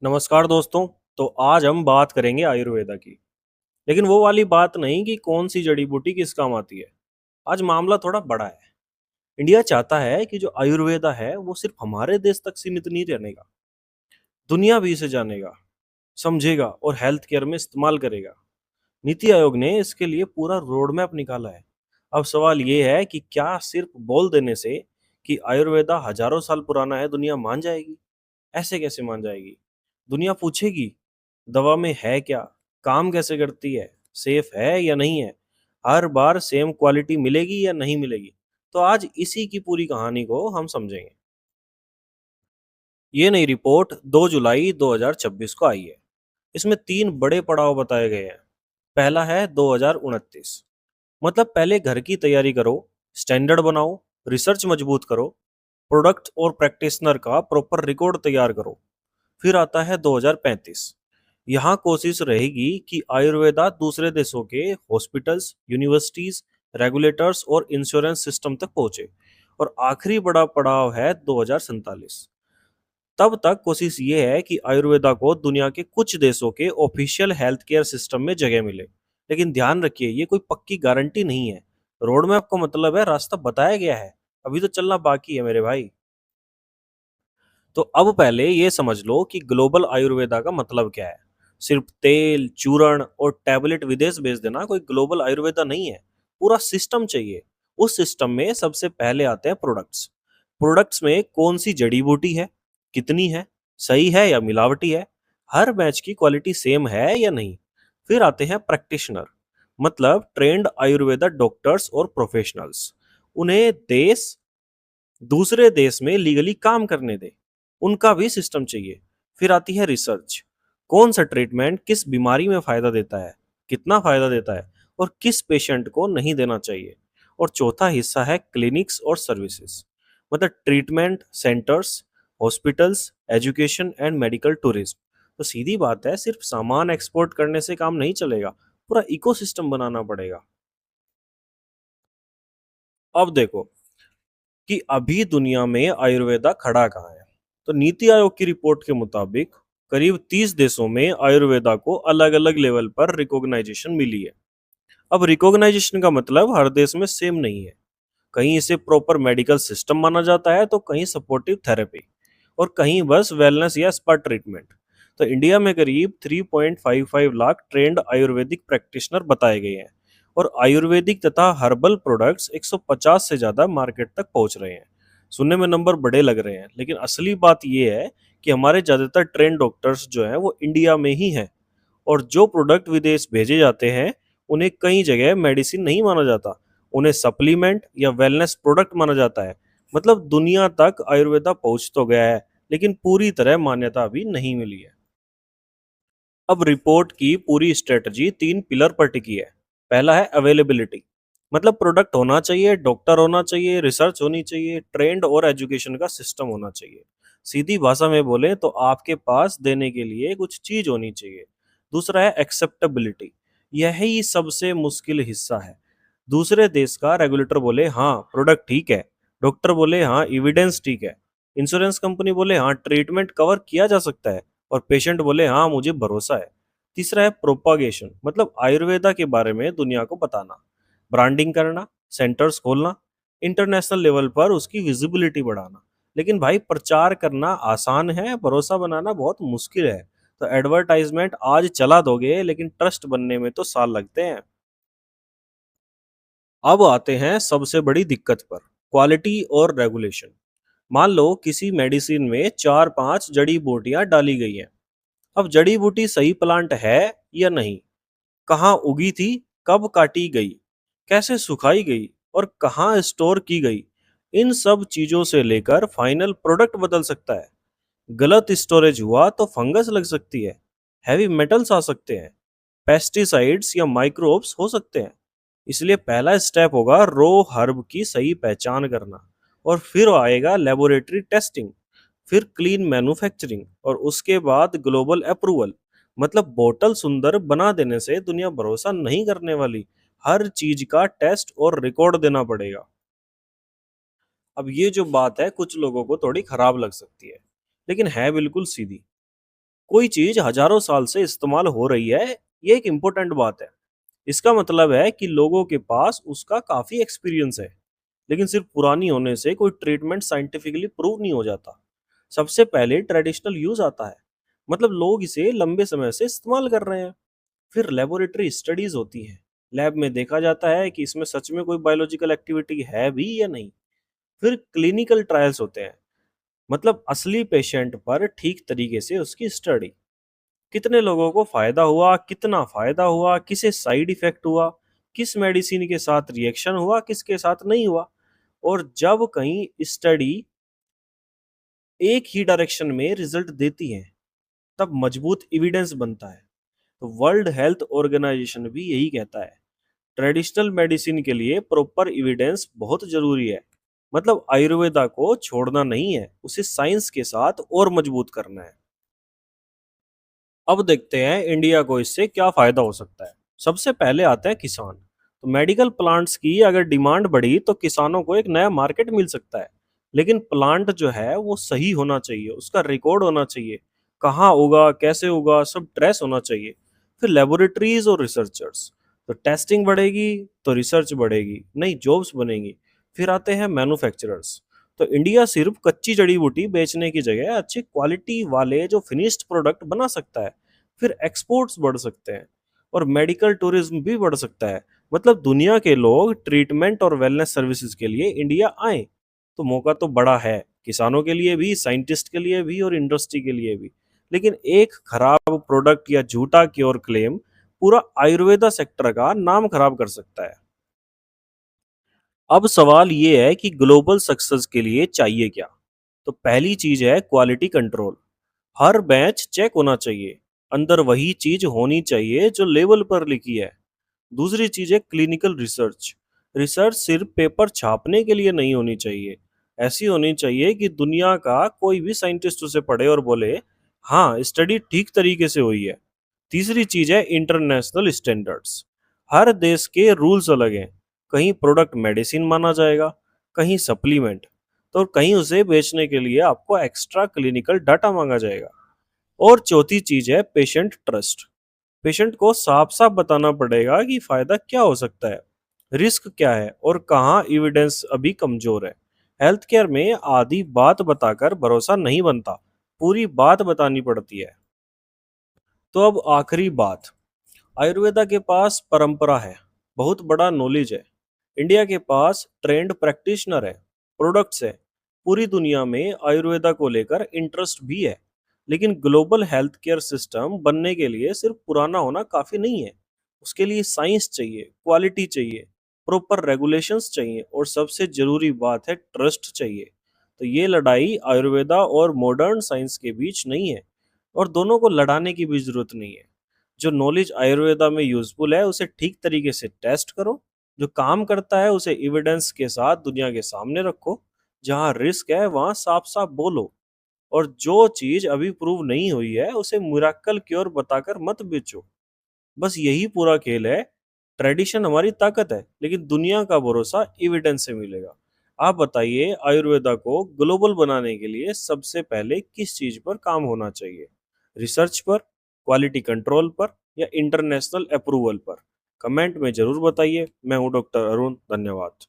नमस्कार दोस्तों। तो आज हम बात करेंगे आयुर्वेदा की। लेकिन वो वाली बात नहीं कि कौन सी जड़ी बूटी किस काम आती है। आज मामला थोड़ा बड़ा है। इंडिया चाहता है कि जो आयुर्वेदा है वो सिर्फ हमारे देश तक सीमित नहीं रहने का, दुनिया भी इसे जानेगा, समझेगा और हेल्थ केयर में इस्तेमाल करेगा। नीति आयोग ने इसके लिए पूरा रोड मैप निकाला है। अब सवाल ये है कि क्या सिर्फ बोल देने से कि आयुर्वेदा हजारों साल पुराना है दुनिया मान जाएगी? ऐसे कैसे मान जाएगी? दुनिया पूछेगी दवा में है क्या, काम कैसे करती है, सेफ है या नहीं है, हर बार सेम क्वालिटी मिलेगी या नहीं मिलेगी। तो आज इसी की पूरी कहानी को हम समझेंगे। ये नई रिपोर्ट 2 जुलाई 2026 को आई है। इसमें 3 बड़े पड़ाव बताए गए हैं। पहला है 2029, मतलब पहले घर की तैयारी करो, स्टैंडर्ड बनाओ, रिसर्च मजबूत करो, प्रोडक्ट और प्रैक्टिशनर का प्रॉपर रिकॉर्ड तैयार करो। फिर आता है 2035। यहाँ कोशिश रहेगी कि आयुर्वेदा दूसरे देशों के हॉस्पिटल्स, यूनिवर्सिटीज, रेगुलेटर्स और इंश्योरेंस सिस्टम तक पहुंचे। और आखिरी बड़ा पड़ाव है 2047। तब तक कोशिश ये है कि आयुर्वेदा को दुनिया के कुछ देशों के ऑफिशियल हेल्थ केयर सिस्टम में जगह मिले। लेकिन ध्यान रखिए, ये कोई पक्की गारंटी नहीं है। रोड मैप का मतलब है रास्ता बताया गया है, अभी तो चलना बाकी है मेरे भाई। तो अब पहले ये समझ लो कि ग्लोबल आयुर्वेदा का मतलब क्या है। सिर्फ तेल, चूर्ण और टैबलेट विदेश भेज देना कोई ग्लोबल आयुर्वेदा नहीं है। पूरा सिस्टम चाहिए। उस सिस्टम में सबसे पहले आते हैं प्रोडक्ट्स। प्रोडक्ट्स में कौन सी जड़ी बूटी है, कितनी है, सही है या मिलावटी है, हर बैच की क्वालिटी सेम है या नहीं। फिर आते हैं प्रैक्टिशनर, मतलब ट्रेंड आयुर्वेदा डॉक्टर्स और प्रोफेशनल्स। उन्हें देश दूसरे देश में लीगली काम करने दें, उनका भी सिस्टम चाहिए। फिर आती है रिसर्च, कौन सा ट्रीटमेंट किस बीमारी में फायदा देता है, कितना फायदा देता है और किस पेशेंट को नहीं देना चाहिए। और चौथा हिस्सा है क्लिनिक्स और सर्विसेज, मतलब treatment centres, hospitals, education and medical tourism. तो सीधी बात है, सिर्फ सामान एक्सपोर्ट करने से काम नहीं चलेगा, पूरा इकोसिस्टम बनाना पड़ेगा। अब देखो कि अभी दुनिया में आयुर्वेदा खड़ा कहाँ है। तो नीति आयोग की रिपोर्ट के मुताबिक करीब 30 देशों में आयुर्वेदा को अलग अलग लेवल पर रिकॉग्नाइजेशन मिली है। अब रिकॉग्नाइजेशन का मतलब हर देश में सेम नहीं है। कहीं इसे प्रॉपर मेडिकल सिस्टम माना जाता है, तो कहीं सपोर्टिव थेरेपी और कहीं बस वेलनेस या स्पा ट्रीटमेंट। तो इंडिया में करीब 3.55 लाख ट्रेंड आयुर्वेदिक प्रैक्टिशनर बताए गए हैं। और आयुर्वेदिक तथा हर्बल प्रोडक्ट्स 150 से ज़्यादा मार्केट तक पहुंच रहे हैं। सुनने में नंबर बड़े लग रहे हैं, लेकिन असली बात यह है कि हमारे ज़्यादातर ट्रेंड डॉक्टर्स जो हैं वो इंडिया में ही हैं। और जो प्रोडक्ट विदेश भेजे जाते हैं उन्हें कई जगह मेडिसिन नहीं माना जाता, उन्हें सप्लीमेंट या वेलनेस प्रोडक्ट माना जाता है। मतलब दुनिया तक आयुर्वेदा पहुंच तो गया है, लेकिन पूरी तरह मान्यता अभी नहीं मिली है। अब रिपोर्ट की पूरी स्ट्रेटजी 3 पिलर पर टिकी है। पहला है अवेलेबिलिटी, मतलब प्रोडक्ट होना चाहिए, डॉक्टर होना चाहिए, रिसर्च होनी चाहिए, ट्रेंड और एजुकेशन का सिस्टम होना चाहिए। सीधी भाषा में बोले तो आपके पास देने के लिए कुछ चीज होनी चाहिए। दूसरा है एक्सेप्टेबिलिटी, यही सबसे मुश्किल हिस्सा है। दूसरे देश का रेगुलेटर बोले हाँ प्रोडक्ट ठीक है, डॉक्टर बोले हाँ एविडेंस ठीक है, इंश्योरेंस कंपनी बोले हाँ ट्रीटमेंट कवर किया जा सकता है, और पेशेंट बोले हाँ मुझे भरोसा है। तीसरा है प्रोपागेशन, मतलब आयुर्वेदा के बारे में दुनिया को बताना, ब्रांडिंग करना, सेंटर्स खोलना, इंटरनेशनल लेवल पर उसकी विजिबिलिटी बढ़ाना। लेकिन भाई प्रचार करना आसान है, भरोसा बनाना बहुत मुश्किल है। तो एडवर्टाइजमेंट आज चला दोगे, लेकिन ट्रस्ट बनने में तो साल लगते हैं। अब आते हैं सबसे बड़ी दिक्कत पर, क्वालिटी और रेगुलेशन। मान लो किसी मेडिसिन में 4-5 जड़ी बूटियां डाली गई हैं। अब जड़ी बूटी सही प्लांट है या नहीं, कहाँ उगी थी, कब काटी गई, कैसे सुखाई गई और कहाँ स्टोर की गई, इन सब चीजों से लेकर फाइनल प्रोडक्ट बदल सकता है। गलत स्टोरेज हुआ तो फंगस लग सकती है, हैवी मेटल्स आ सकते हैं, पेस्टिसाइड्स या माइक्रोब्स हो सकते हैं। इसलिए पहला स्टेप होगा रो हर्ब की सही पहचान करना, और फिर आएगा लेबोरेटरी टेस्टिंग, फिर क्लीन मैन्युफैक्चरिंग और उसके बाद ग्लोबल अप्रूवल। मतलब बोतल सुंदर बना देने से दुनिया भरोसा नहीं करने वाली, हर चीज का टेस्ट और रिकॉर्ड देना पड़ेगा। अब ये जो बात है कुछ लोगों को थोड़ी खराब लग सकती है, लेकिन है बिल्कुल सीधी। कोई चीज हजारों साल से इस्तेमाल हो रही है, ये एक इम्पोर्टेंट बात है। इसका मतलब है कि लोगों के पास उसका काफी एक्सपीरियंस है। लेकिन सिर्फ पुरानी होने से कोई ट्रीटमेंट साइंटिफिकली प्रूव नहीं हो जाता। सबसे पहले ट्रेडिशनल यूज आता है, मतलब लोग इसे लंबे समय से इस्तेमाल कर रहे हैं। फिर लेबोरेटरी स्टडीज होती हैं। लैब में देखा जाता है कि इसमें सच में कोई बायोलॉजिकल एक्टिविटी है भी या नहीं। फिर क्लिनिकल ट्रायल्स होते हैं, मतलब असली पेशेंट पर ठीक तरीके से उसकी स्टडी। कितने लोगों को फायदा हुआ, कितना फायदा हुआ, किसे साइड इफेक्ट हुआ, किस मेडिसिन के साथ रिएक्शन हुआ, किसके साथ नहीं हुआ। और जब कहीं स्टडी एक ही डायरेक्शन में रिजल्ट देती है, तब मजबूत एविडेंस बनता है। तो वर्ल्ड हेल्थ ऑर्गेनाइजेशन भी यही कहता है, ट्रेडिशनल मेडिसिन के लिए प्रॉपर एविडेंस बहुत जरूरी है। मतलब आयुर्वेदा को छोड़ना नहीं है, उसे साइंस के साथ और मजबूत करना है। अब देखते हैं इंडिया को इससे क्या फायदा हो सकता है। सबसे पहले आते हैं किसान। तो मेडिकल प्लांट्स की अगर डिमांड बढ़ी तो किसानों को एक नया मार्केट मिल सकता है। लेकिन प्लांट जो है वो सही होना चाहिए, उसका रिकॉर्ड होना चाहिए, कहाँ होगा, कैसे होगा, सब ट्रेस होना चाहिए। फिर लेबोरेटरीज और रिसर्चर्स, तो टेस्टिंग बढ़ेगी तो रिसर्च बढ़ेगी, नई जॉब्स बनेंगी। फिर आते हैं मैन्युफैक्चरर्स। तो इंडिया सिर्फ कच्ची जड़ी बूटी बेचने की जगह अच्छी क्वालिटी वाले जो फिनिश्ड प्रोडक्ट बना सकता है। फिर एक्सपोर्ट्स बढ़ सकते हैं और मेडिकल टूरिज्म भी बढ़ सकता है। मतलब दुनिया के लोग ट्रीटमेंट और वेलनेस सर्विसेज के लिए इंडिया आए। तो मौका तो बड़ा है, किसानों के लिए भी, साइंटिस्ट के लिए भी और इंडस्ट्री के लिए भी। लेकिन एक खराब प्रोडक्ट या झूठा क्योर क्लेम पूरा आयुर्वेदा सेक्टर का नाम खराब कर सकता है। अब सवाल ये है कि ग्लोबल सक्सेस के लिए चाहिए क्या। तो पहली चीज है क्वालिटी कंट्रोल। हर बैच चेक होना चाहिए, अंदर वही चीज होनी चाहिए जो लेवल पर लिखी है। दूसरी चीज है क्लिनिकल रिसर्च। रिसर्च सिर्फ पेपर छापने के लिए नहीं होनी चाहिए, ऐसी होनी चाहिए कि दुनिया का कोई भी साइंटिस्ट उसे पढ़े और बोले हाँ स्टडी ठीक तरीके से हुई है। तीसरी चीज है इंटरनेशनल स्टैंडर्ड्स। हर देश के रूल्स अलग हैं। कहीं प्रोडक्ट मेडिसिन माना जाएगा, कहीं सप्लीमेंट, तो कहीं उसे बेचने के लिए आपको एक्स्ट्रा क्लिनिकल डाटा मांगा जाएगा। और चौथी चीज है पेशेंट ट्रस्ट। पेशेंट को साफ साफ बताना पड़ेगा कि फायदा क्या हो सकता है, रिस्क क्या है और कहाँ एविडेंस अभी कमजोर है। हेल्थ केयर में आधी बात बताकर भरोसा नहीं बनता, पूरी बात बतानी पड़ती है। तो अब आखिरी बात, आयुर्वेदा के पास परंपरा है, बहुत बड़ा नॉलेज है। इंडिया के पास ट्रेंड प्रैक्टिशनर है, प्रोडक्ट्स है, पूरी दुनिया में आयुर्वेदा को लेकर इंटरेस्ट भी है। लेकिन ग्लोबल हेल्थ केयर सिस्टम बनने के लिए सिर्फ पुराना होना काफी नहीं है। उसके लिए साइंस चाहिए, क्वालिटी चाहिए, प्रॉपर रेगुलेशंस चाहिए और सबसे जरूरी बात है ट्रस्ट चाहिए। तो ये लड़ाई आयुर्वेदा और मॉडर्न साइंस के बीच नहीं है, और दोनों को लड़ाने की भी जरूरत नहीं है। जो नॉलेज आयुर्वेदा में यूजफुल है उसे ठीक तरीके से टेस्ट करो, जो काम करता है उसे एविडेंस के साथ दुनिया के सामने रखो, जहाँ रिस्क है वहाँ साफ साफ बोलो, और जो चीज अभी प्रूव नहीं हुई है उसे मिराकल क्योर बताकर मत बेचो। बस यही पूरा खेल है। ट्रेडिशन हमारी ताकत है, लेकिन दुनिया का भरोसा एविडेंस से मिलेगा। आप बताइए आयुर्वेदा को ग्लोबल बनाने के लिए सबसे पहले किस चीज पर काम होना चाहिए, रिसर्च पर, क्वालिटी कंट्रोल पर, या इंटरनेशनल अप्रूवल पर? कमेंट में जरूर बताइए। मैं हूं डॉक्टर अरुण, धन्यवाद।